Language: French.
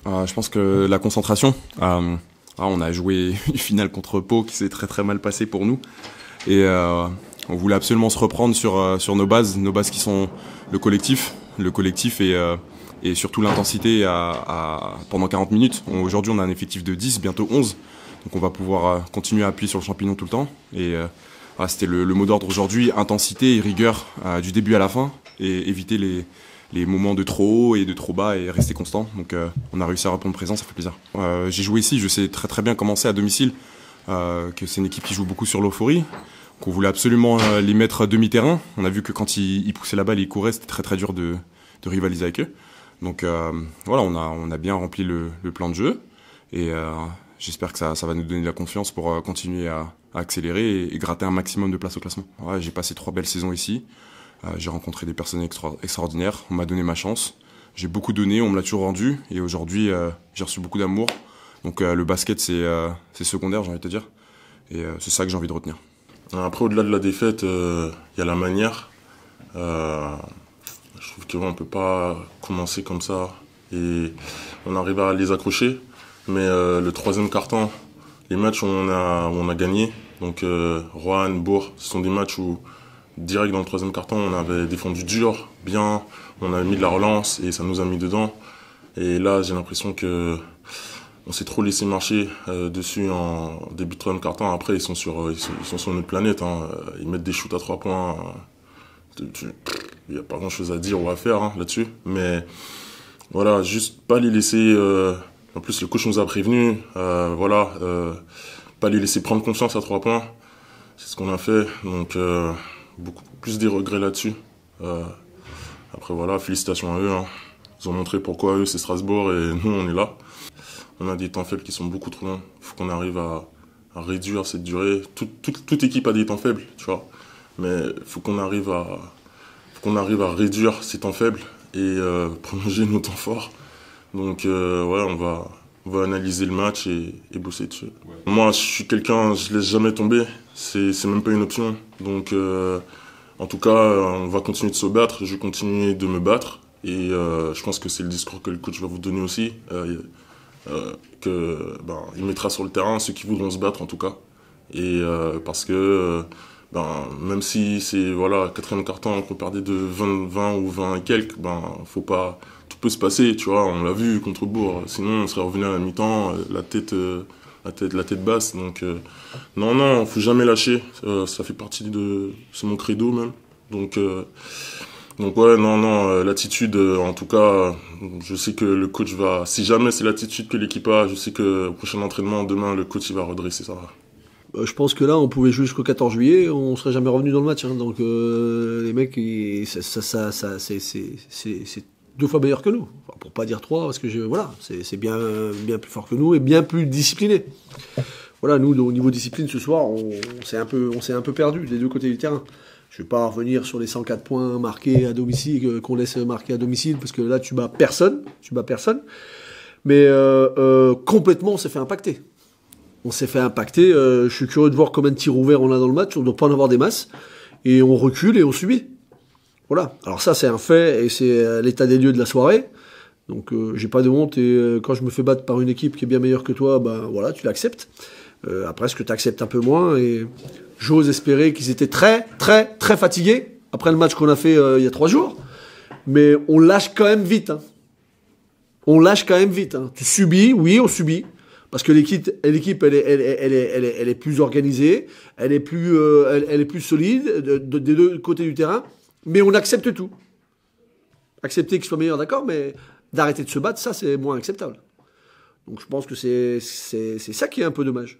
Je pense que la concentration. On a joué une finale contre Pau qui s'est très très mal passée pour nous. Et on voulait absolument se reprendre sur nos bases qui sont le collectif et surtout l'intensité pendant 40 minutes. Aujourd'hui, on a un effectif de 10, bientôt 11. Donc on va pouvoir continuer à appuyer sur le champignon tout le temps. Et c'était le mot d'ordre aujourd'hui, intensité et rigueur du début à la fin et éviter les moments de trop haut et de trop bas et rester constant. Donc on a réussi à reprendre présent, ça fait plaisir. J'ai joué ici, je sais très très bien comment c'est à domicile, que c'est une équipe qui joue beaucoup sur l'euphorie, qu'on voulait absolument les mettre demi-terrain. On a vu que quand ils poussaient la balle et ils couraient, c'était très très dur de rivaliser avec eux. Donc voilà, on a bien rempli le plan de jeu et j'espère que ça va nous donner de la confiance pour continuer à accélérer et gratter un maximum de place au classement. Ouais, j'ai passé 3 belles saisons ici. J'ai rencontré des personnes extraordinaires, on m'a donné ma chance. J'ai beaucoup donné, on me l'a toujours rendu. Et aujourd'hui, j'ai reçu beaucoup d'amour. Donc le basket, c'est secondaire, j'ai envie de te dire. Et c'est ça que j'ai envie de retenir. Après, au-delà de la défaite, y a la manière. Je trouve qu'on ne peut pas commencer comme ça. Et on arrive à les accrocher. Mais le troisième quart-temps, les matchs où on a gagné, donc Roanne, Bourg, ce sont des matchs où direct dans le troisième quart-temps, on avait défendu dur, bien, on avait mis de la relance et ça nous a mis dedans. Et là, j'ai l'impression que on s'est trop laissé marcher dessus en début de troisième quart-temps. Après, ils sont sur notre planète. Hein. Ils mettent des shoots à 3 points. Il n'y a pas grand-chose à dire ou à faire là-dessus. Mais voilà, juste pas les laisser... En plus, le coach nous a prévenus. Pas les laisser prendre confiance à 3 points. C'est ce qu'on a fait. Donc... beaucoup plus des regrets là-dessus. Après voilà, félicitations à eux. Hein. Ils ont montré pourquoi eux c'est Strasbourg et nous on est là. On a des temps faibles qui sont beaucoup trop longs. Il faut qu'on arrive à réduire cette durée. Toute équipe a des temps faibles, tu vois. Mais il faut qu'on arrive à réduire ces temps faibles et prolonger nos temps forts. Donc on va analyser le match et bosser dessus. Ouais. Moi, je suis quelqu'un, je laisse jamais tomber. C'est même pas une option. Donc, en tout cas, on va continuer de se battre. Je vais continuer de me battre. Et je pense que c'est le discours que le coach va vous donner aussi. Il mettra sur le terrain ceux qui voudront se battre, en tout cas. Et parce que même si c'est quatrième quart-temps qu'on perdait de 20 ou 20 et quelques, faut pas... Tout peut se passer, tu vois, on l'a vu contre Bourg. Sinon, on serait revenu à la mi-temps, la tête basse. Donc, non, faut jamais lâcher. Ça fait partie c'est mon credo même. Donc ouais, non, l'attitude, en tout cas, je sais que le coach va... Si jamais c'est l'attitude que l'équipe a, je sais que au prochain entraînement, demain, le coach, il va redresser ça. Je pense que là, on pouvait jouer jusqu'au 14 juillet, on serait jamais revenu dans le match. Hein. Donc les mecs, c'est 2 fois meilleur que nous. Enfin, pour pas dire 3, parce que c'est bien plus fort que nous et bien plus discipliné. Voilà, nous, au niveau discipline, ce soir, on s'est un peu perdu des deux côtés du terrain. Je vais pas revenir sur les 104 points marqués à domicile, qu'on laisse marquer à domicile, parce que là, tu bats personne. Mais complètement, on s'est fait impacter. Je suis curieux de voir combien de tirs ouverts on a dans le match. On ne doit pas en avoir des masses. Et on recule et on subit. Voilà. Alors ça, c'est un fait et c'est l'état des lieux de la soirée. Donc j'ai pas de honte et quand je me fais battre par une équipe qui est bien meilleure que toi, tu l'acceptes. Après, ce que tu acceptes un peu moins et j'ose espérer qu'ils étaient très, très, très fatigués après le match qu'on a fait il y a 3 jours. Mais on lâche quand même vite. Hein. Tu subis, oui, on subit. Parce que l'équipe, elle est plus organisée, elle est plus solide des deux côtés du terrain. Mais on accepte tout. Accepter qu'il soit meilleur, d'accord, mais d'arrêter de se battre, ça, c'est moins acceptable. Donc je pense que c'est ça qui est un peu dommage.